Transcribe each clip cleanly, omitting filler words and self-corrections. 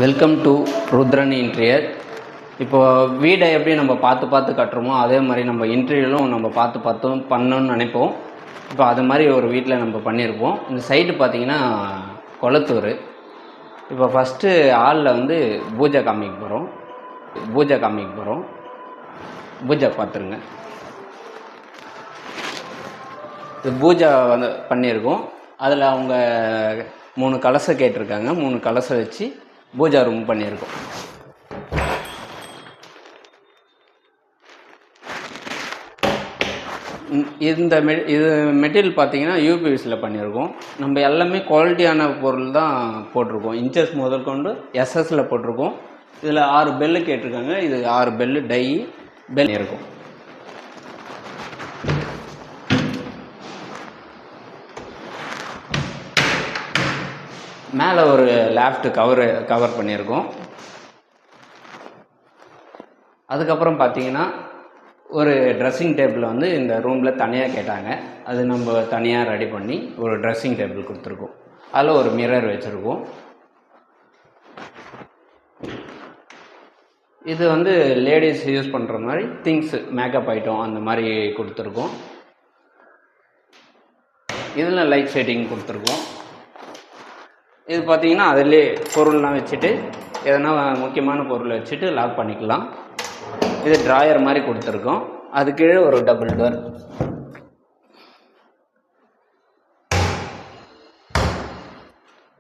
Welcome to Rudran interior. இப்போது வீடை எப்படி நம்ம பார்த்து கட்டுறோமோ அதே மாதிரி நம்ம இன்டீரியரும் நம்ம பார்த்து பண்ணணும்னு நினைப்போம். இப்போ அது மாதிரி ஒரு வீட்டில் நம்ம பண்ணியிருப்போம். இந்த சைடு பார்த்திங்கன்னா கொளத்தூர். இப்போ ஃபஸ்ட்டு ஹாலில் வந்து பூஜை காமிக்க போகிறோம். பூஜை பார்த்துருங்க. இது பூஜை வந்து பண்ணியிருக்கோம். அதில் அவங்க 3 கலசம் கேட்டிருக்காங்க. 3 கலசம் வச்சு பூஜா ரூம் பண்ணியிருக்கோம். இது மெட்டீரியல் பார்த்தீங்கன்னா யூபிவிஸில் பண்ணியிருக்கோம். நம்ம எல்லாமே குவாலிட்டியான பொருள் தான் போட்டிருக்கோம். இன்ச்சஸ் முதற்கொண்டு எஸ்எஸில் போட்டிருக்கோம். இதில் 6 பெல்லு கேட்டிருக்காங்க. இது 6 பெல்லு டை பெல் இருக்கும். மேலே ஒரு லேஃப்ட் கவர் பண்ணியிருக்கோம். அதுக்கப்புறம் பார்த்தீங்கன்னா ஒரு ட்ரெஸ்ஸிங் டேபிள் வந்து இந்த ரூமில் தனியாக கேட்டாங்க. அது நம்ம தனியாக ரெடி பண்ணி ஒரு ட்ரெஸ்ஸிங் டேபிள் கொடுத்துருக்கோம். அதில் ஒரு மிரர் வச்சுருக்கோம். இது வந்து லேடிஸ் யூஸ் பண்ணுற மாதிரி திங்ஸு மேக்கப் ஐட்டம் அந்த மாதிரி கொடுத்துருக்கோம். இதில் லைட் செட்டிங் கொடுத்துருக்கோம். இது பார்த்திங்கன்னா அதிலே பொருள்லாம் வச்சுட்டு எதனா முக்கியமான பொருளை வச்சுட்டு லாக் பண்ணிக்கலாம். இது ட்ராயர் மாதிரி கொடுத்துருக்கோம். அது கீழே ஒரு டபுள் டோர்.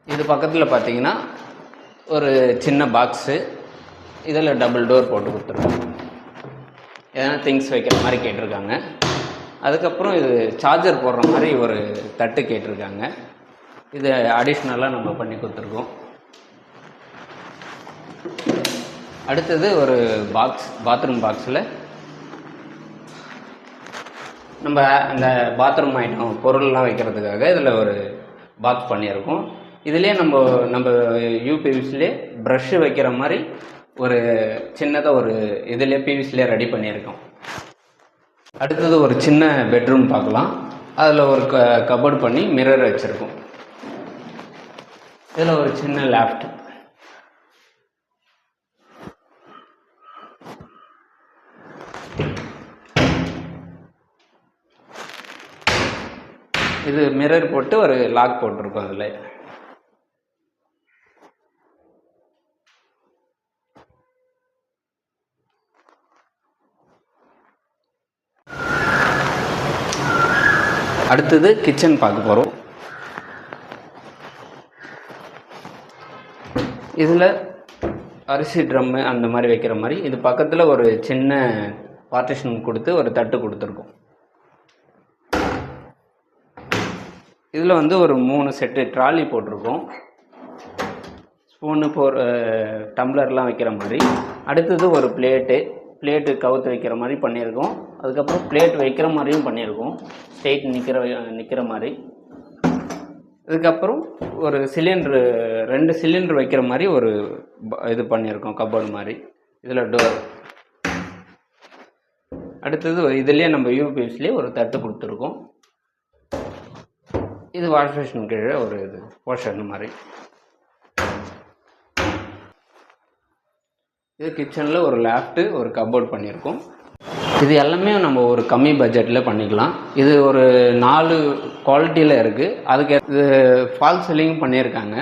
இது பக்கத்தில் பார்த்திங்கன்னா ஒரு சின்ன பாக்ஸு. இதில் டபுள் டோர் போட்டு கொடுத்துருக்கோம். எதனா திங்ஸ் வைக்கிற மாதிரி கேட்டிருக்காங்க. அதுக்கப்புறம் இது சார்ஜர் போடுற மாதிரி ஒரு தட்டு கேட்டிருக்காங்க. இது அடிஷ்னலாக நம்ம பண்ணி கொடுத்துருக்கோம். அடுத்தது ஒரு பாத்ரூம் பாக்ஸில் நம்ம அந்த பாத்ரூம் ஐட்டம் பொருள்லாம் வைக்கிறதுக்காக இதில் ஒரு பாக்ஸ் பண்ணியிருக்கோம். இதுலேயே நம்ம யூபிவிஸ்லேயே ப்ரஷ்ஷு வைக்கிற மாதிரி ஒரு சின்னதாக ஒரு இதிலே பிவிஸ்லேயே ரெடி பண்ணியிருக்கோம். அடுத்தது ஒரு சின்ன பெட்ரூம் பார்க்கலாம். அதில் ஒரு கபோர்டு பண்ணி மிரர் வச்சுருக்கோம். இதில் ஒரு சின்ன லேப்ட். இது மிரர் போட்டு ஒரு லாக் போட்டிருக்கோம். அதில் அடுத்தது கிச்சன் பார்க்க போகிறோம். இதில் அரிசி ட்ரம்மு அந்த மாதிரி வைக்கிற மாதிரி இது பக்கத்தில் ஒரு சின்ன பார்ட்டிஷன் கொடுத்து ஒரு தட்டு கொடுத்துருக்கோம். இதில் வந்து ஒரு 3 செட்டு ட்ராலி போட்டிருக்கோம். ஸ்பூனு டம்ளர்லாம் வைக்கிற மாதிரி. அடுத்தது ஒரு பிளேட்டு கவுத்து வைக்கிற மாதிரி பண்ணியிருக்கோம். அதுக்கப்புறம் பிளேட் வைக்கிற மாதிரியும் பண்ணியிருக்கோம். ஸ்ட்ரெயிட் நிற்கிற மாதிரி. இதுக்கப்புறம் ஒரு சிலிண்ட்ரு 2 சிலிண்டர் வைக்கிற மாதிரி ஒரு இது பண்ணியிருக்கோம், கபோர்டு மாதிரி. இதில் டோர். அடுத்தது இதுலேயே நம்ம யூபிஎஸ்லேயே ஒரு தட்டு கொடுத்துருக்கோம். இது வாஷ் பேஷன் கீழே ஒரு இது போர்ஷன் மாதிரி. இது கிச்சனில் ஒரு லேஃப்ட்டு ஒரு கபோர்டு பண்ணியிருக்கோம். இது எல்லாமே நம்ம ஒரு கம்மி பட்ஜெட்டில் பண்ணிக்கலாம். இது ஒரு 4 குவாலிட்டியில் இருக்குது. அதுக்கு இது ஃபால் சீலிங் பண்ணியிருக்காங்க.